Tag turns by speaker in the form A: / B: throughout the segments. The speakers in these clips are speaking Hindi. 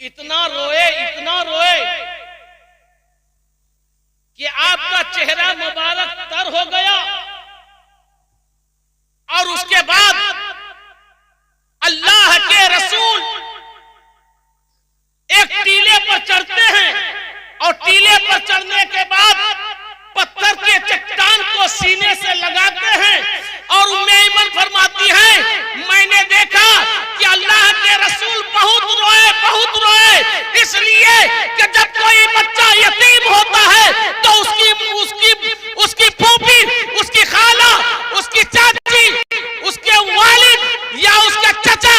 A: इतना रोए कि आपका चेहरा मुबारक तर हो गया। और उसके बाद अल्लाह के रसूल एक टीले पर चढ़ते हैं और टीले पर चढ़ने के बाद पत्थर के चट्टान को सीने से लगाते हैं और उम्मे ऐमन फरमाती है, मैंने देखा कि अल्लाह के रसूल बहुत रोए, इसलिए कि जब कोई बच्चा यतीम होता है तो उसकी फूफी, उसकी खाला, उसकी चाची, उसके वालिद या उसका चचा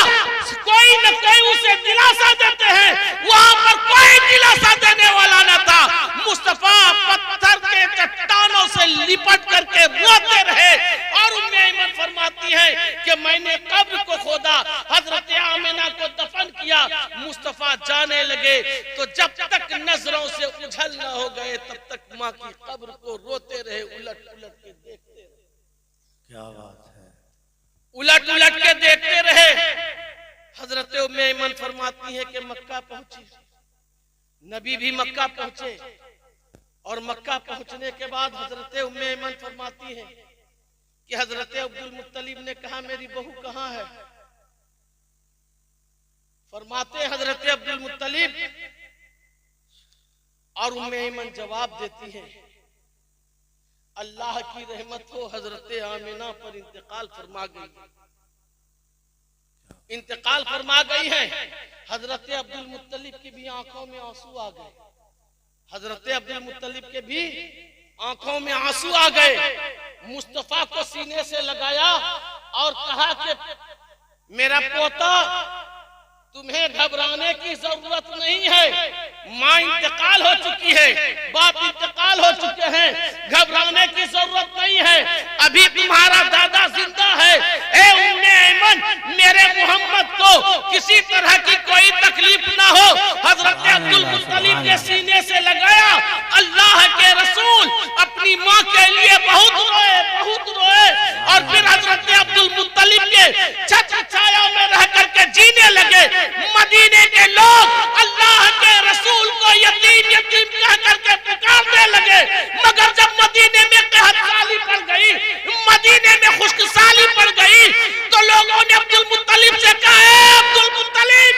A: कोई न कोई उसे दिलासा देते हैं। वहां पर कोई दिलासा देने वाला न था। मुस्तफा पत्थर के चट्टानों से लिपट करके रोते रहे और उम्मे ऐमन फरमाती है कि मैंने कब्र को खोदा, हजरत आमिना को दफन किया। मुस्तफा जाने लगे तो जब तक नजरों से उछल न हो गए तब तक माँ की कब्र को रोते रहे, उलट उलट के देखते रहे।
B: क्या बात है,
A: उलट उलट के देखते रहे। हजरत उम्मे ऐमन फरमाती है कि मक्का पहुंची, नबी भी मक्का पहुंचे और मक्का पहुंचने के बाद हजरत उम्मे ऐमन फरमाती है कि हजरत अब्दुल मुत्तलिब ने कहा मेरी बहू कहाँ है। फरमाते हजरत अब्दुल मुत्तलिब और उम्मे ऐमन जवाब देती है, अल्लाह की रहमत हो हजरत आमिना पर इंतकाल फरमा गई है। हजरत अब्दुल मुत्तलिब की भी आंखों में आंसू आ गए। हजरत अब्दुल मुत्तलिब के भी आंखों में आंसू आ गए। मुस्तफा को सीने से लगाया और कहा कि मेरा पोता, तुम्हें घबराने की जरूरत नहीं है। माँ इंतकाल हो चुकी है, बाप इंतकाल हो चुके हैं, घबराने की जरूरत नहीं है। अभी तुम्हारा दादा जिंदा है। ए उम्मे ऐमन, मेरे मोहम्मद को किसी तरह की कोई तकलीफ ना हो। हजरत अब्दुल मुत्तलिब के सीने से लगाया। अल्लाह के रसूल अपनी माँ के लिए बहुत रोए और फिर हजरत अब्दुल मुत्तलिब के छत्र छाया में रह करके जीने लगे। मदीने के लोग अल्लाह के रसूल को यतीम यतीम कह करके पुकारने लगे। मगर जब मदीने में कहतसाली पड़ गई, मदीने में खुशकसाली पड़ गई तो लोगों ने अब्दुल मुत्तलिब से कहा, अब्दुल मुत्तलिब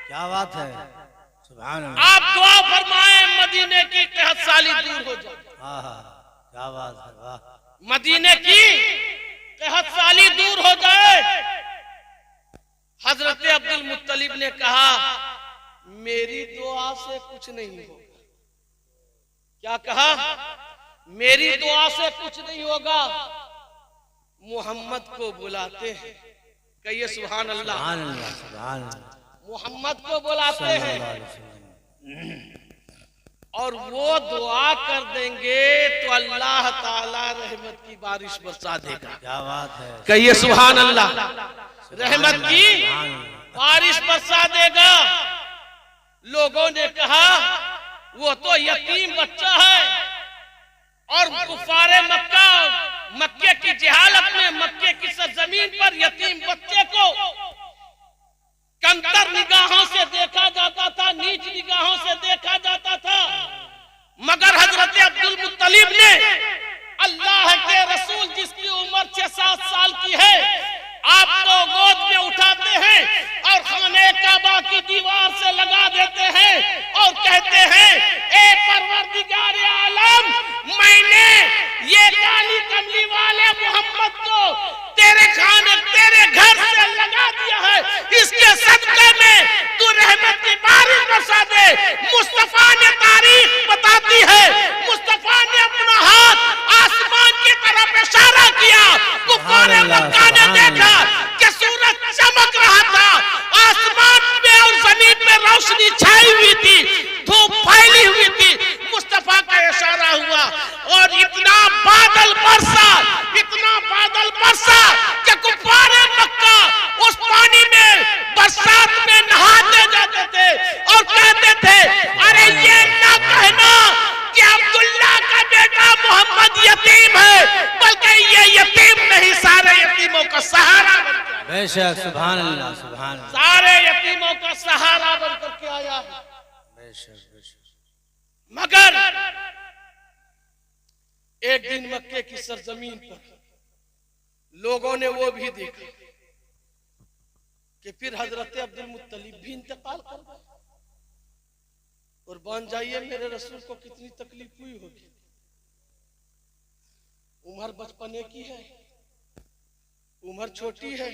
B: क्या बात है, सुभान अल्लाह,
A: आप दुआ फरमाएं मदीने की कहतसाली दूर हो जाए।
B: क्या बात है, वाह,
A: मदीने की कहतसाली दूर हो जाए। हजरत अब्दुल मुत्तलिब ने कहा, मेरी दुआ से कुछ नहीं होगा। क्या कहा? मेरी दुआ से कुछ नहीं होगा। मोहम्मद को बुलाते हैं, कहिए सुभान अल्लाह,
B: सुभान अल्लाह, सुभान अल्लाह।
A: मोहम्मद को बुलाते हैं और वो दुआ कर देंगे तो अल्लाह ताला रहमत की बारिश बरसा देगा।
B: क्या बात है,
A: कहिए सुभान अल्लाह, रहमत की बारिश बरसा देगा। लोगों ने कहा वो तो यतीम बच्चा है और कुफारे मक्के की जहालत में मक्के की सरजमीन पर यतीम बच्चे को कमतर निगाहों से देखा जाता था, नीच निगाहों से देखा जाता था। मगर हजरत अब्दुल मुत्तलिब ने अल्लाह के रसूल जिसकी उम्र 6-7 साल की है आपको गोद में उठाते हैं और खाने काबा की दीवार से लगा देते हैं और कहते हैं, ए परवरदिगार आलम, मैंने ये काली कमली वाले मोहम्मद को तेरे घर से लगा दिया है। इसके सदक़े में तू रहमत की बारिश बरसा दे। मुस्तफा ने तारीख बताती है, मुस्तफा ने अपना हाथ आसमान की तरफ इशारा किया। कुफारे मक्का ने देखा कि सूरज चमक रहा था, आसमान में और जमीन पे रोशनी छाई हुई थी, धूप फैली हुई थी। मुस्तफा का इशारा हुआ और इतना बादल बरसा कि कुफारे मक्का उस पानी में बरसात में नहाते जाते थे और कहते थे, अरे ये ना कहना कि अब्दुल्ला का बेटा मोहम्मद यतीम है, बल्कि ये यतीम नहीं, सारे यतीमों का सहारा बन गया।
B: बेशक, सुभान अल्लाह, सुभान अल्लाह।
A: सारे यतीमों का सहारा बनकर के आया गया है।
B: बेशक बेशक।
A: मगर एक दिन मक्के की सरजमीन पर लोगों ने वो भी देखा कि फिर हजरत अब्दुल मुत्तलिब भी इंतकाल कर गए। और मान जाइए मेरे रसूल को कितनी तकलीफ हुई होगी। उम्र बचपने की है, उम्र छोटी है,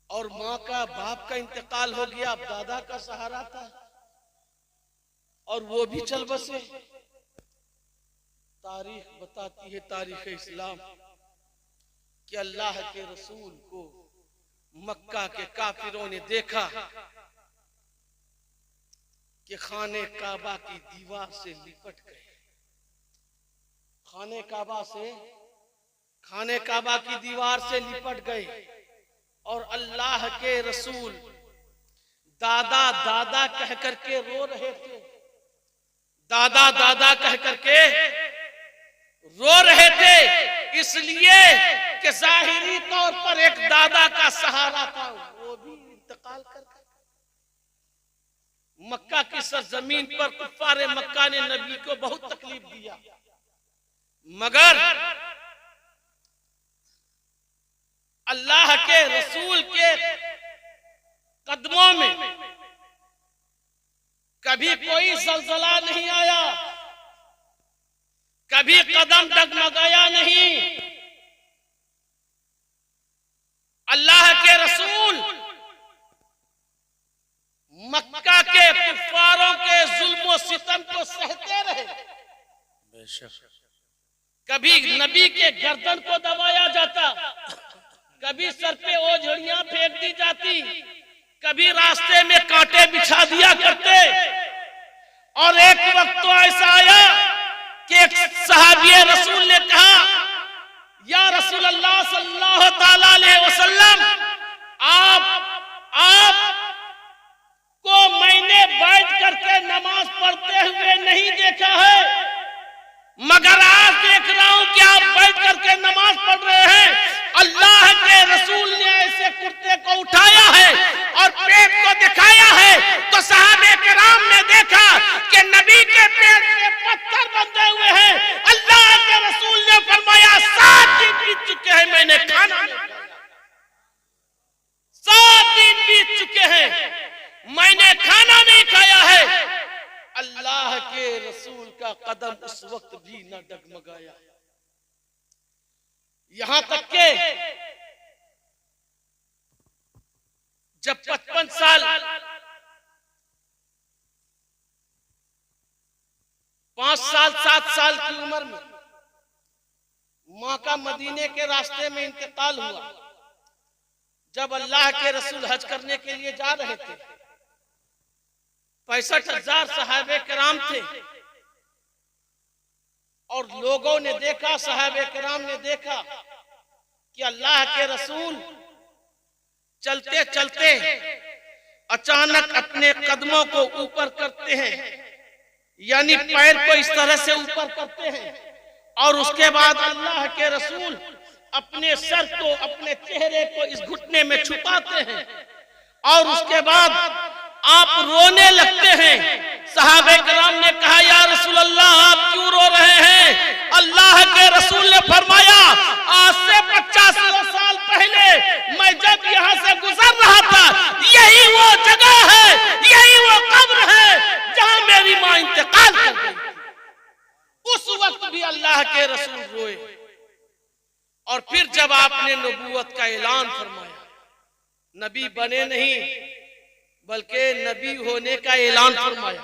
A: और माँ का बाप का इंतकाल हो गया, अब दादा का सहारा था और वो भी चल बसे। तारीख बताती है, तारीख इस्लाम, कि अल्लाह के रसूल को मक्का के काफिरों ने देखा कि खाने काबा की दीवार से लिपट गए। खाने काबा की दीवार से लिपट गए और अल्लाह के रसूल दादा दादा कह करके रो रहे थे। दादा दादा कह करके रो रहे थे, इसलिए कि जाहिरी तौर पर एक दादा का सहारा था, वो भी इंतकाल कर गए। मक्का की सरजमीन पर कुफ्फारे मक्का ने नबी को बहुत तकलीफ दिया, मगर अल्लाह के रसूल के कदमों में कभी कोई जलजला नहीं आया, कभी कदम डगमगाया नहीं। अल्लाह के रसूल मक्का के कुफ्फारों के जुल्म सितम को सहते रहे।
B: बेशक।
A: कभी नबी के गर्दन को दबाया जाता, कभी सर पे ओझड़ियां फेंक दी जाती, कभी रास्ते में कांटे बिछा दिया करते। और एक वक्त तो ऐसा आया कि एक सहाबी रसूल ने कहा, या रसूल अल्लाह सल्लल्लाहु ताला अलैहि वसल्लम, आप को मैंने बैठ करके नमाज पढ़ते हुए नहीं देखा है, मगर आज देख रहा हूं कि आप बैठ करके नमाज पढ़ रहे हैं। अल्लाह के रसूल ने ऐसे कुर्ते को उठाया है और पेट को दिखाया है, तो सहाबे किराम ने देखा कि नबी के पेट पे पत्थर बंधे हुए हैं। अल्लाह के रसूल ने फरमाया, 7 दिन बीत चुके हैं, मैंने खाना नहीं खाया। 7 दिन बीत चुके हैं, मैंने खाना नहीं खाया है। अल्लाह के रसूल का कदम उस वक्त भी न डगमगाया। यहां तक के जब 55 साल 5 साल 7 साल की उम्र में मां का मदीने के रास्ते में इंतकाल हुआ, जब अल्लाह के रसूल हज करने के लिए जा रहे थे, 65,000 सहाबे किराम थे और लोगों ने देखा, सहाबे किराम ने देखा कि अल्लाह के रसूल चलते चलते अचानक अपने कदमों को ऊपर करते हैं, यानी पैर को इस तरह से ऊपर करते हैं, और उसके बाद अल्लाह के रसूल अपने सर को, अपने चेहरे को इस घुटने में छुपाते हैं और उसके बाद आप रोने लगते हैं। सहाबे किराम ने कहा, या रसूल अल्लाह, आप क्यों रो रहे हैं? अल्लाह के रसूल ने फरमाया, आज से 50 साल पहले मैं जब यहाँ से गुजर रहा था, यही वो जगह है, यही वो कब्र है जहाँ मेरी माँ इंतकाल कर गई। उस वक्त भी अल्लाह के रसूल रोए। और फिर जब आपने नबूवत का ऐलान फरमाया, नबी बने नहीं बल्कि नबी होने का ऐलान फरमाया,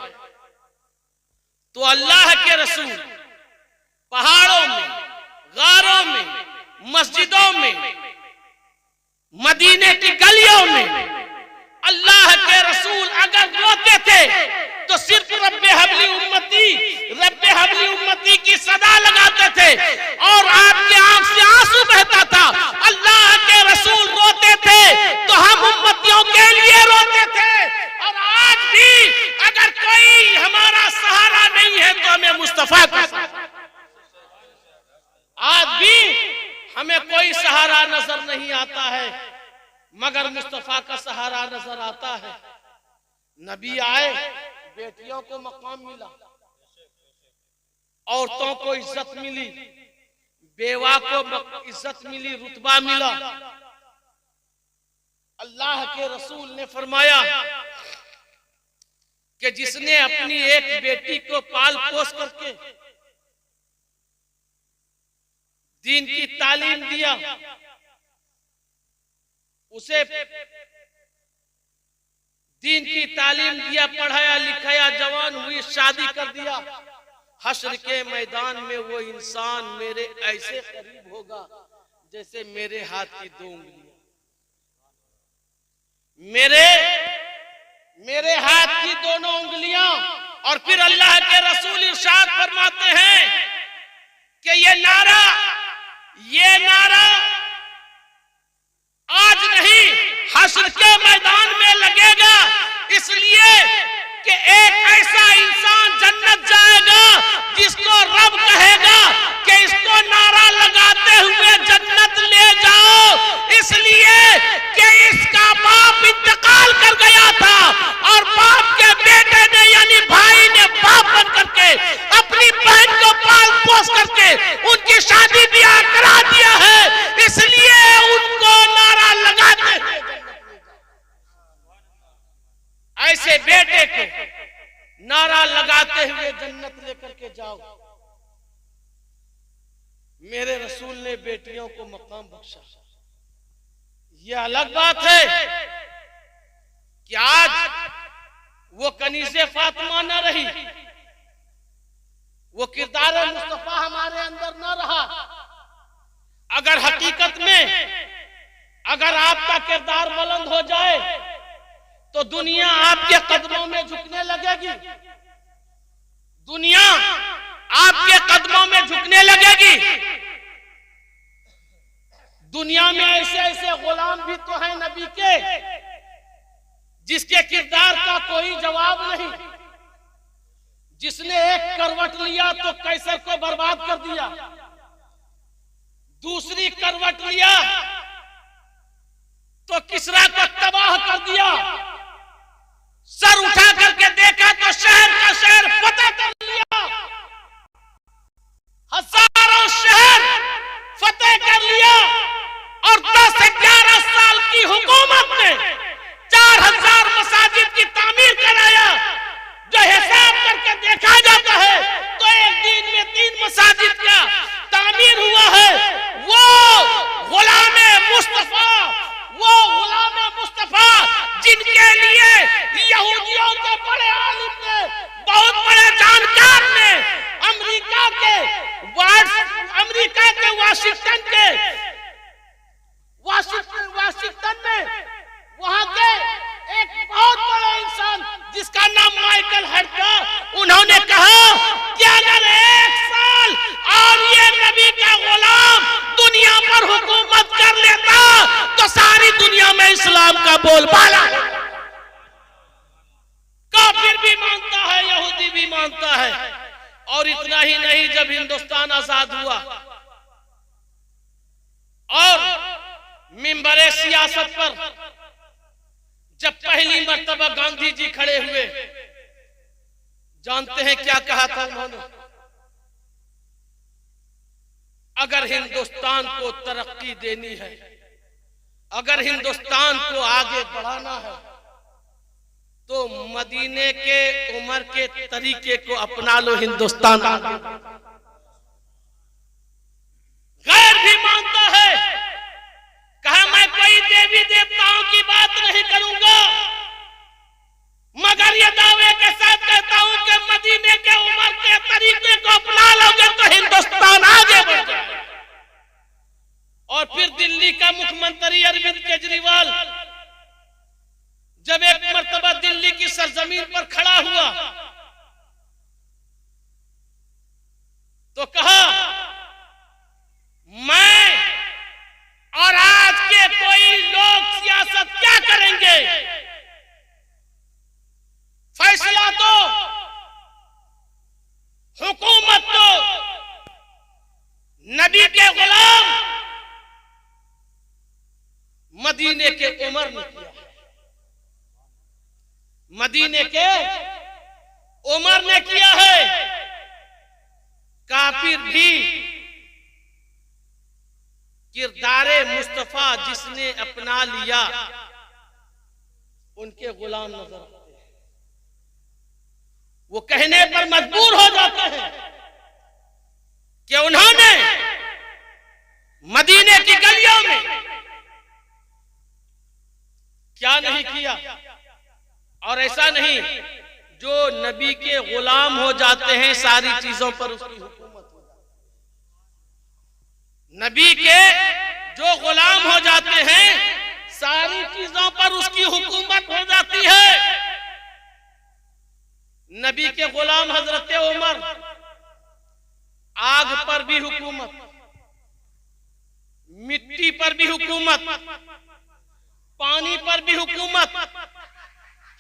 A: तो अल्लाह के रसूल पहाड़ों में, गारों में, मस्जिदों में, मदीने की गलियों में अल्लाह के रसूल अगर रोते थे तो सिर्फ रब्बे हबली उम्मती की सदा लगाते थे और आपके आंख से आंसू बहता था। अल्लाह के रसूल रोते थे तो हम उम्मतियों के लिए रोते थे। और आज भी अगर कोई हमारा सहारा नहीं है तो हमें मुस्तफा का सहारा, आज भी हमें कोई सहारा नजर नहीं आता है मगर मुस्तफा का सहारा नजर आता है। नबी आए, बेटियों को मकाम मिला, औरतों को इज्जत मिली, बेवा को इज्जत मिली, रुतबा मिला। अल्लाह के रसूल ने फरमाया कि जिसने अपनी एक बेटी को पाल पोस करके दीन की तालीम दिया, उसे दीन की तालीम दिया, पढ़ाया लिखाया, जवान हुई, शादी कर दिया, हश्र के मैदान में वो इंसान मेरे ऐसे करीब होगा जैसे मेरे हाथ की 2 उंगलियां। मेरे हाथ की दोनों उंगलियां। और फिर अल्लाह के रसूल इरशाद फरमाते हैं कि ये नारा आज नहीं, हश्र के मैदान में लगेगा, इसलिए कि एक ऐसा इंसान जन्नत जाएगा जिसको रब कहेगा कि इसको नारा लगाते हुए जन्नत ले जाओ, इसलिए कि इसका बाप इंतकाल कर गया था और बाप के बेटे ने यानी भाई ने बाप बन करके अपनी बहन को पाल पोस करके उनकी शादी ब्याह करा दिया है, इसलिए उनको नारा लगाते हुए ऐसे बेटे को नारा लगाते हुए जन्नत लेकर के जाओ। मेरे रसूल ने बेटियों को मकाम बख्शा। यह अलग बात है कि आज वो कनीज़े फातिमा न रही, वो किरदार मुस्तफा हमारे अंदर न रहा। अगर हकीकत में अगर आपका किरदार बुलंद हो जाए तो दुनिया आपके कदमों में झुकने लगेगी, दुनिया आपके कदमों में झुकने लगेगी। दुनिया में ऐसे ऐसे गुलाम भी तो हैं नबी के जिसके किरदार का कोई जवाब नहीं, जिसने एक करवट लिया तो कैसर को बर्बाद कर दिया, दूसरी करवट लिया तो किसरा को तबाह कर दिया, सर उठा करके देखा तो शहर का शहर फतेह कर लिया, हजारों शहर फतेह कर लिया। और 10-11 साल की हुकूमत ने 4000 मसाजिद की तामीर कराया। जो हिसाब करके देखा जाता है तो एक दिन में 3 मसाजिद का तामीर हुआ है। वो गुलामे मुस्तफा जिनके लिए यहूदियों के बड़े आलिम ने, बहुत बड़े जानकार ने अमेरिका के वाशिंगटन में वहां के एक बहुत बड़े इंसान जिसका नाम माइकल हर्ट था, उन्होंने कहा कि अगर 1 साल और ये नबी का गुलाम दुनिया पर हुकूमत कर लेता तो सारी दुनिया में इस्लाम का बोलबाला। काफिर भी मानता है, यहूदी भी मानता है। और इतना ही नहीं, जब हिंदुस्तान आजाद हुआ और मिंबरे सियासत पर जब पहली मर्तबा गांधी जी खड़े हुए, जानते हैं क्या कहा था उन्होंने? अगर हिंदुस्तान को तरक्की देनी है, अगर हिंदुस्तान को आगे बढ़ाना है तो मदीने के उमर के तरीके को अपना लो, हिंदुस्तान आगे। गैर भी मानता है, कहा मैं कोई देवी देवताओं की बात नहीं करूंगा, मगर ये दावे के साथ कहता हूं कि मदीने के उमर के तरीके को अपना लोगे तो हिंदुस्तान आगे बढ़ जाएगा। और फिर दिल्ली का मुख्यमंत्री अरविंद केजरीवाल जब एक मर्तबा दिल्ली की सरजमीन पर खड़ा हुआ तो कहा, मैं और आज के कोई लोग सियासत क्या करेंगे, फैसला तो हुकूमत तो नबी के गुलाम मदीने के उमर ने किया है। मदीने के उमर ने किया है। काफिर भी किरदारे मुस्तफा जिसने अपना लिया उनके गुलाम नजर आते हैं। वो कहने पर मजबूर हो जाते हैं कि उन्होंने मदीने की गलियों में क्या नहीं किया। और ऐसा नहीं, जो नबी के गुलाम हो जाते हैं सारी चीजों पर उसकी हुकूमत हो जाती है। नबी के जो गुलाम हो जाते हैं सारी चीजों पर उसकी हुकूमत हो जाती है। नबी के गुलाम हजरत उमर, आग पर भी हुकूमत, मिट्टी पर भी हुकूमत, पानी पर भी हुकूमत,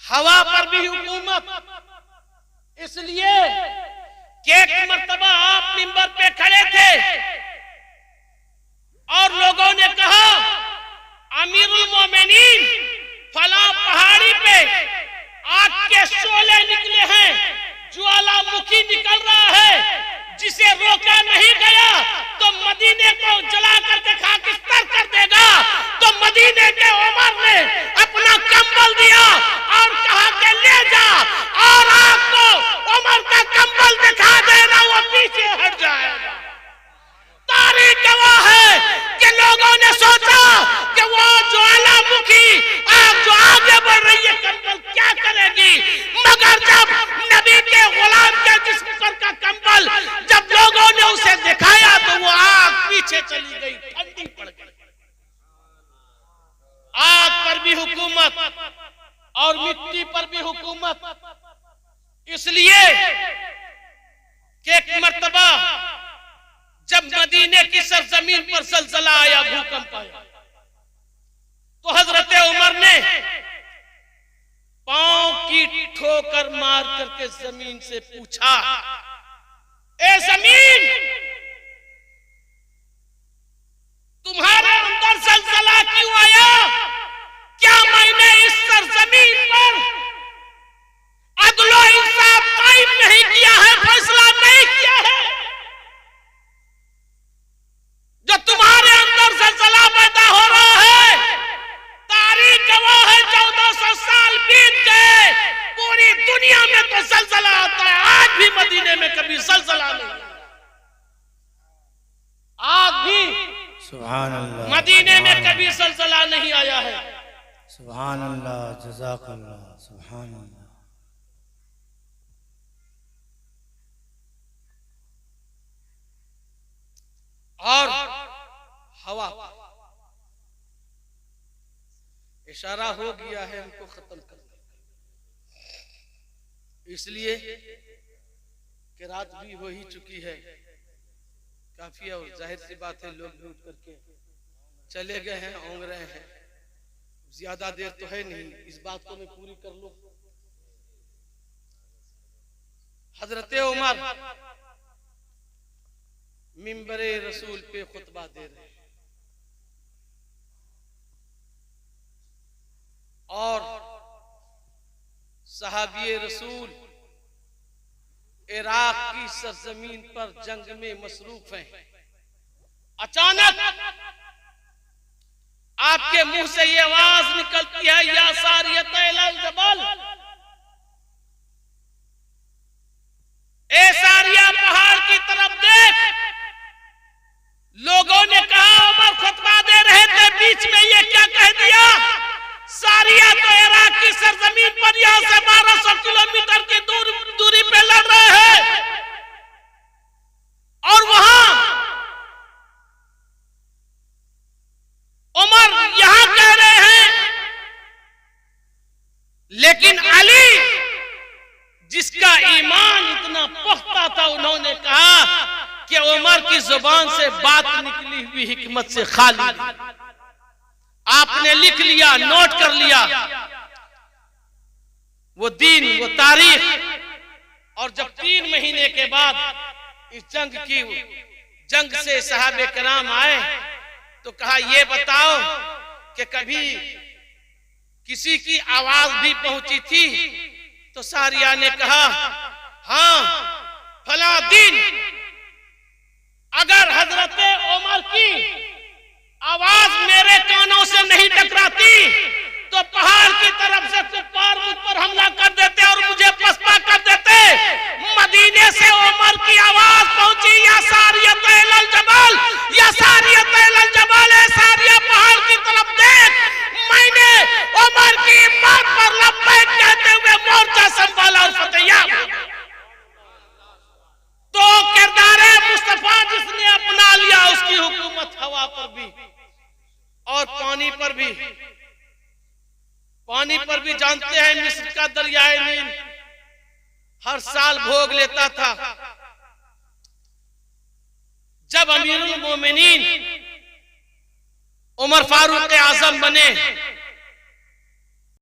A: हवा पर भी हुकूमत। इसलिए कि एक मर्तबा आप मिंबर पे खड़े थे और लोगों ने कहा अमीरुल मोमिनीन फला पहाड़ी पे आग के शोले निकले हैं, ज्वालामुखी निकल रहा है, जिसे रोका नहीं गया तो मदीने को जला करके खाकिस्तान कर देगा। तो मदीने के उमर ने अपना कंबल दिया और कहा कि ले जा, और आपको उमर का कंबल दिखा देना, वो पीछे हट जाएगा। तारीख गवाह है कि लोगों ने सोचा कि वो ज्वालामुखी आग जो आगे बढ़ रही है कंबल क्या करेगी, मगर जब नबी के गुलाम के जिस्म पर का कंबल जब लोगों ने उसे दिखाया तो वो आग पीछे चली गई, ठंडी पड़ गई। आग पर भी हुकूमत और मिट्टी पर भी हुकूमत। इसलिए कि एक मर्तबा जब मदीने की सरजमीन पर जलजला आया, भूकंप आया, तो हजरत उमर ने पांव की ठोकर मार करके जमीन से पूछा, ए जमीन, तुम्हारे अंदर जलजला क्यों आया? क्या मैंने इस सरजमीन पर अदलो इंसाफ कायम नहीं किया है, फैसला नहीं किया है? जो तुम्हारे अंदर जलजला पैदा हो रहा है, तारीख गवाह है 1400 साल बीत गए, पूरी दुनिया में तो जलजला आता है, आज भी मदीने में कभी जलजला नहीं। आज भी
B: सुभान अल्लाह,
A: मदीने में कभी जलजला नहीं आया है।
B: सुभान अल्लाह, जज़ाकल्लाह, सुभान अल्लाह।
A: और हवा, इशारा हो गया है हमको खत्म करने का, इसलिए कि रात भी हो ही चुकी है काफी है, और जाहिर सी बात है लोग भी उठ करके चले गए हैं, ओंग रहे हैं, ज्यादा देर तो है नहीं, इस बात को मैं पूरी कर लूं। हजरत उमर मिंबरे रसूल पे खुतबा दे रहे हैं और सहाबी रसूल इराक की सरजमीन पर जंग में मसरूफ हैं। अचानक आपके मुंह से ये आवाज निकलती है, या सारियत इलल जबल, ए सारिया पहाड़ की तरफ देख। लोगों ने कहा उमर खुतबा दे रहे थे, बीच में ये क्या कह दिया? सारिया तो इराक की सरजमीन पर यहां से 1200 किलोमीटर की दूरी पे लड़ रहे हैं, और वहां उमर यहां कह रहे हैं, लेकिन अली जिसका ईमान इतना पुख्ता था, उन्होंने कहा कि उमर की जुबान से बात निकली हुई हिकमत से खाली। आपने लिख लिया, नोट कर लिया वो दिन, वो तारीख, और जब 3 महीने के बाद इस जंग से सहाबे कराम आए तो कहा ये बताओ कि कभी किसी की आवाज भी पहुंची थी तो सारिया ने कहा, हाँ फला दिन अगर हजरत उमर की आवाज मेरे कानों से नहीं टकराती तो पहाड़ की तरफ से कुफ्फार मुझ पर हमला कर देते और मुझे पसपा कर देते। मदीने से उमर की आवाज पहुंची, या सारियत इलल जबल, या सारियत इलल जबल, सारिया पहाड़ की तरफ देख। मैंने उमर की बात पर लब्बैक कहते हुए मोर्चा संभाला और फतेह। तो किरदारे मुस्तफा जिसने अपना लिया, उसकी हुकूमत हवा पर भी और पानी पर भी। पानी पर भी जानते हैं मिस्र का दरियाए नील हर साल भोग लेता था। जब अमीरुल मोमिनीन उमर फारूक आजम बने